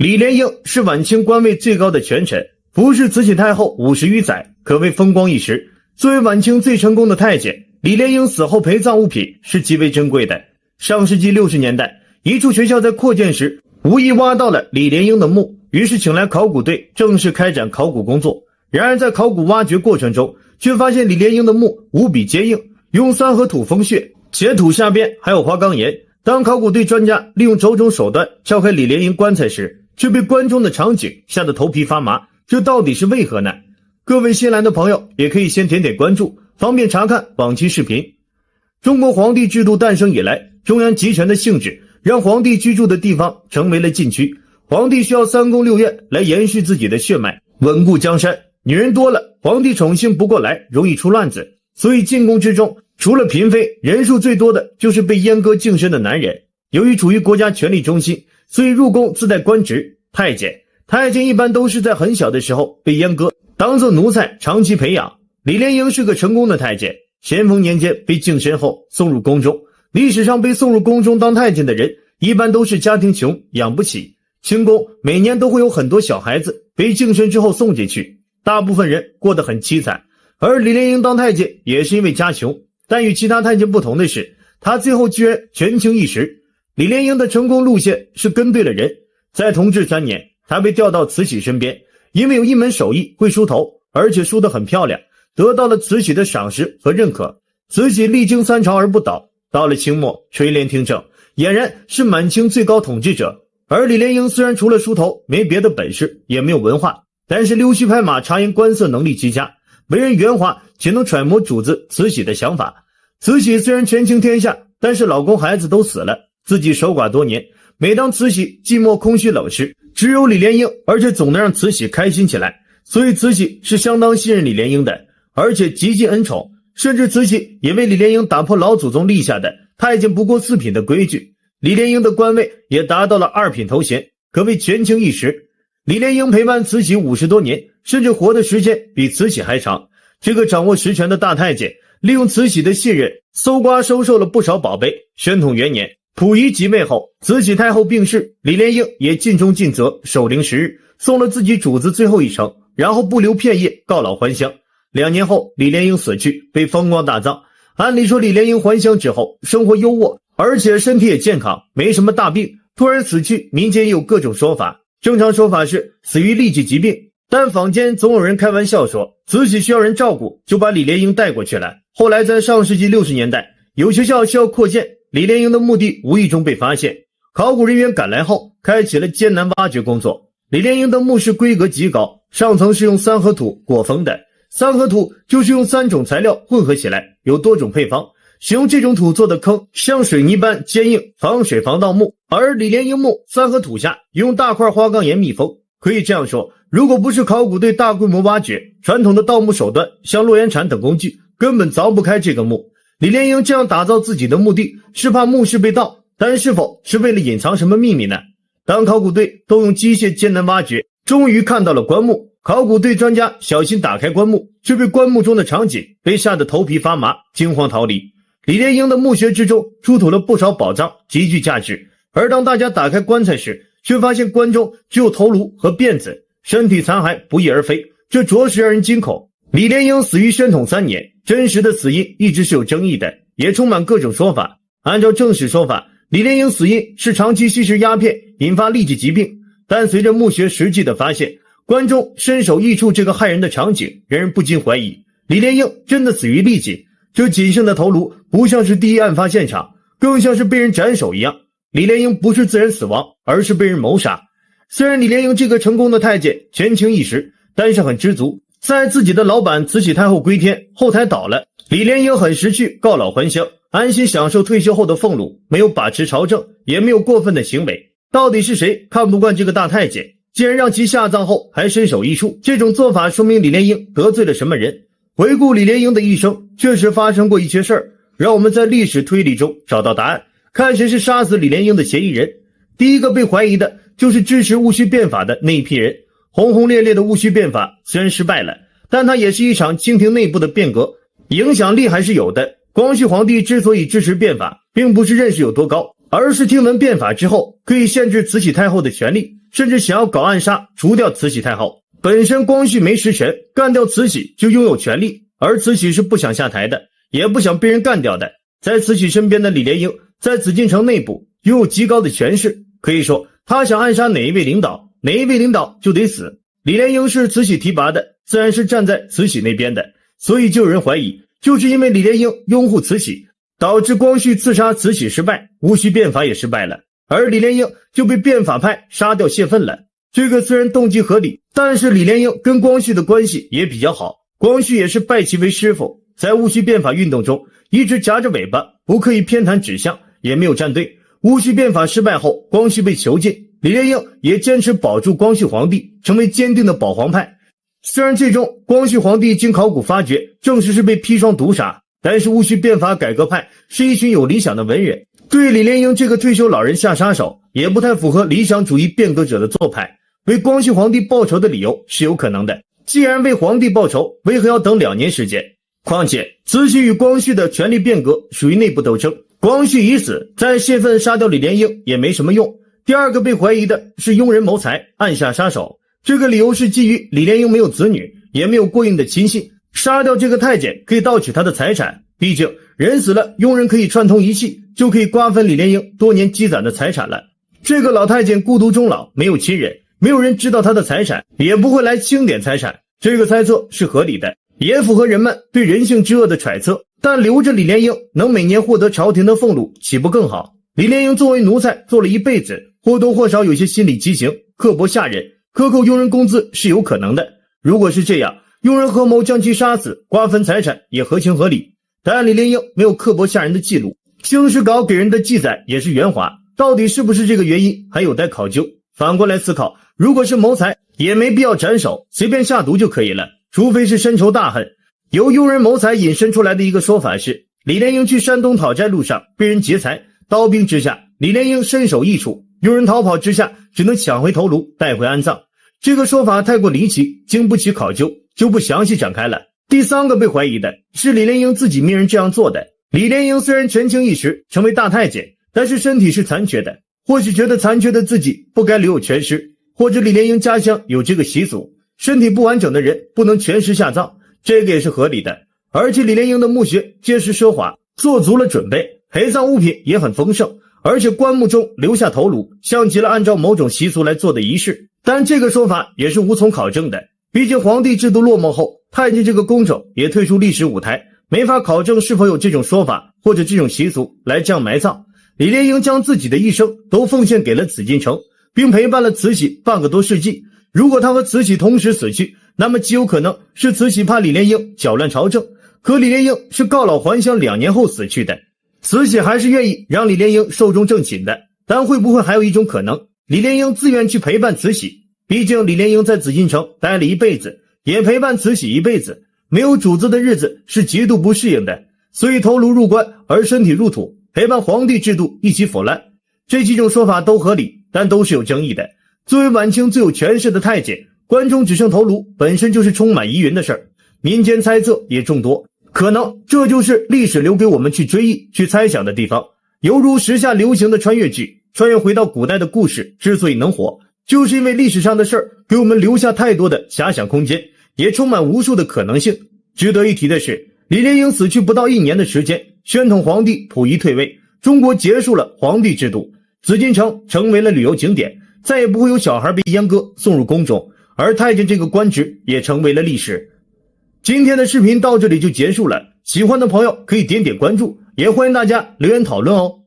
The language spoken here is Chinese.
李莲英是晚清官位最高的权臣，服侍慈禧太后50余载，可谓风光一时。作为晚清最成功的太监，李莲英死后陪葬物品是极为珍贵的。上世纪60年代，一处学校在扩建时无意挖到了李莲英的墓，于是请来考古队正式开展考古工作。然而在考古挖掘过程中，却发现李莲英的墓无比坚硬，用三合土封穴，且土下边还有花岗岩。当考古队专家利用种种手段撬开李莲英棺材时，却被棺中的场景吓得头皮发麻，这到底是为何呢？各位新来的朋友也可以先点点关注，方便查看往期视频。中国皇帝制度诞生以来，中央集权的性质让皇帝居住的地方成为了禁区，皇帝需要3宫6院来延续自己的血脉，稳固江山。女人多了，皇帝宠幸不过来，容易出乱子，所以进宫之中除了嫔妃，人数最多的就是被阉割净身的男人。由于处于国家权力中心，所以入宫自带官职太监。太监一般都是在很小的时候被阉割，当作奴才长期培养。李莲英是个成功的太监，咸丰年间被净身后送入宫中。历史上被送入宫中当太监的人一般都是家庭穷，养不起。清宫每年都会有很多小孩子被净身之后送进去，大部分人过得很凄惨。而李莲英当太监也是因为家穷，但与其他太监不同的是，他最后居然权倾一时。李莲英的成功路线是跟对了人。在同治3年，他被调到慈禧身边，因为有一门手艺会梳头，而且梳得很漂亮，得到了慈禧的赏识和认可。慈禧历经3朝而不倒，到了清末垂帘听政，俨然是满清最高统治者。而李莲英虽然除了梳头没别的本事，也没有文化，但是溜须拍马察言观色能力极佳，为人圆滑，且能揣摩主子慈禧的想法。慈禧虽然权倾天下，但是老公孩子都死了，自己守寡多年，每当慈禧寂寞空虚冷时，只有李莲英，而且总能让慈禧开心起来。所以慈禧是相当信任李莲英的，而且极尽恩宠，甚至慈禧也为李莲英打破老祖宗立下的太监不过4品的规矩。李莲英的官位也达到了2品头衔，可谓权倾一时。李莲英陪伴慈禧50多年，甚至活的时间比慈禧还长。这个掌握实权的大太监，利用慈禧的信任，搜刮收受了不少宝贝。宣统元年，溥仪即位后，慈禧太后病逝，李莲英也尽忠尽责，守灵10日，送了自己主子最后一程，然后不留片叶，告老还乡。2年后，李莲英死去，被风光大葬。按理说李莲英还乡之后，生活优渥，而且身体也健康，没什么大病，突然死去，民间也有各种说法。正常说法是死于痢疾疾病，但坊间总有人开玩笑说慈禧需要人照顾，就把李莲英带过去了。后来在上世纪60年代，有学校需要扩建，李莲英的墓地无意中被发现，考古人员赶来后开启了艰难挖掘工作。李莲英的墓室规格极高，上层是用三合土裹封的，三合土就是用3种材料混合起来，有多种配方，使用这种土做的坑像水泥般坚硬，防水防盗墓。而李莲英墓三合土下用大块花岗岩密封。可以这样说，如果不是考古队大规模挖掘，传统的盗墓手段像洛阳铲等工具根本凿不开这个墓。李莲英这样打造自己的墓地，是怕墓室被盗，但是否是为了隐藏什么秘密呢？当考古队都用机械艰难挖掘，终于看到了棺木。考古队专家小心打开棺木，却被棺木中的场景被吓得头皮发麻，惊慌逃离。李莲英的墓穴之中出土了不少宝藏，极具价值。而当大家打开棺材时，却发现棺中只有头颅和辫子，身体残骸不翼而飞，这着实让人惊恐。李莲英死于宣统3年，真实的死因一直是有争议的，也充满各种说法。按照正史说法，李莲英死因是长期吸食鸦片引发痢疾疾病，但随着墓穴实际的发现，棺中身首异处这个骇人的场景，让人不禁怀疑李莲英真的死于痢疾。这仅剩的头颅不像是第一案发现场，更像是被人斩首一样。李莲英不是自然死亡，而是被人谋杀。虽然李莲英这个成功的太监权倾一时，但是很知足。在自己的老板慈禧太后归天，后台倒了，李莲英很识趣，告老还乡，安心享受退休后的俸禄，没有把持朝政，也没有过分的行为。到底是谁看不惯这个大太监，竟然让其下葬后还身首异处？这种做法说明李莲英得罪了什么人？回顾李莲英的一生，确实发生过一些事儿，让我们在历史推理中找到答案，看谁是杀死李莲英的嫌疑人。第一个被怀疑的就是支持戊戌变法的那一批人。轰轰烈烈的戊戌变法虽然失败了，但它也是一场清廷内部的变革，影响力还是有的。光绪皇帝之所以支持变法，并不是认识有多高，而是听闻变法之后可以限制慈禧太后的权力，甚至想要搞暗杀，除掉慈禧太后。本身光绪没实权，干掉慈禧就拥有权力，而慈禧是不想下台的，也不想被人干掉的。在慈禧身边的李莲英，在紫禁城内部拥有极高的权势，可以说他想暗杀哪一位领导，哪一位领导就得死。李莲英是慈禧提拔的，自然是站在慈禧那边的，所以就有人怀疑，就是因为李莲英拥护慈禧，导致光绪刺杀慈禧失败，戊戌变法也失败了，而李莲英就被变法派杀掉泄愤了。这个虽然动机合理，但是李莲英跟光绪的关系也比较好，光绪也是拜其为师傅，在戊戌变法运动中一直夹着尾巴，不刻意偏袒指向，也没有站队。戊戌变法失败后，光绪被囚禁，李莲英也坚持保住光绪皇帝，成为坚定的保皇派。虽然最终光绪皇帝经考古发掘证实是被砒霜毒杀，但是戊戌变法改革派是一群有理想的文人，对李莲英这个退休老人下杀手也不太符合理想主义变革者的做派。为光绪皇帝报仇的理由是有可能的，既然为皇帝报仇，为何要等2年时间？况且慈禧与光绪的权力变革属于内部斗争，光绪已死，再泄愤杀掉李莲英也没什么用。第二个被怀疑的是庸人谋财，暗下杀手，这个理由是基于李莲英没有子女，也没有过硬的亲信，杀掉这个太监可以盗取他的财产，毕竟人死了，庸人可以串通一气，就可以瓜分李莲英多年积攒的财产了。这个老太监孤独终老，没有亲人，没有人知道他的财产，也不会来清点财产，这个猜测是合理的，也符合人们对人性之恶的揣测。但留着李莲英能每年获得朝廷的俸禄，岂不更好？李莲英作为奴才做了一辈子，或多或少有些心理畸形，刻薄下人，克扣佣人工资是有可能的。如果是这样，佣人合谋将其杀死，瓜分财产也合情合理。但李莲英没有刻薄下人的记录，清史稿给人的记载也是圆滑，到底是不是这个原因还有待考究。反过来思考，如果是谋财，也没必要斩首，随便下毒就可以了，除非是深仇大恨。由庸人谋财引申出来的一个说法是，李莲英去山东讨债路上被人劫财，刀兵之下，李莲英身首异处，庸人逃跑之下只能抢回头颅带回安葬。这个说法太过离奇，经不起考究，就不详细展开了。第三个被怀疑的是李莲英自己命人这样做的。李莲英虽然权倾一时成为大太监，但是身体是残缺的，或许觉得残缺的自己不该留有全尸，或者李莲英家乡有这个习俗，身体不完整的人不能全尸下葬，这个也是合理的。而且李莲英的墓穴结实奢华，做足了准备，陪葬物品也很丰盛，而且棺木中留下头颅，像极了按照某种习俗来做的仪式。但这个说法也是无从考证的，毕竟皇帝制度落寞后，太监这个工种也退出历史舞台，没法考证是否有这种说法或者这种习俗来这样埋葬。李莲英将自己的一生都奉献给了紫禁城，并陪伴了慈禧半个多世纪。如果他和慈禧同时死去，那么极有可能是慈禧怕李莲英搅乱朝政，可李莲英是告老还乡2年后死去的。慈禧还是愿意让李莲英寿终正寝的，但会不会还有一种可能，李莲英自愿去陪伴慈禧？毕竟李莲英在紫禁城待了一辈子，也陪伴慈禧一辈子，没有主子的日子是极度不适应的，所以头颅入棺而身体入土，陪伴皇帝制度一起腐烂。这几种说法都合理，但都是有争议的。作为晚清最有权势的太监，棺中只剩头颅本身就是充满疑云的事儿，民间猜测也众多，可能这就是历史留给我们去追忆去猜想的地方。犹如时下流行的穿越剧，穿越回到古代的故事之所以能火，就是因为历史上的事儿给我们留下太多的遐想空间，也充满无数的可能性。值得一提的是，李莲英死去不到1年的时间，宣统皇帝溥仪退位，中国结束了皇帝制度，紫禁城成为了旅游景点，再也不会有小孩被阉割送入宫中，而太监这个官职也成为了历史。今天的视频到这里就结束了，喜欢的朋友可以点点关注，也欢迎大家留言讨论哦。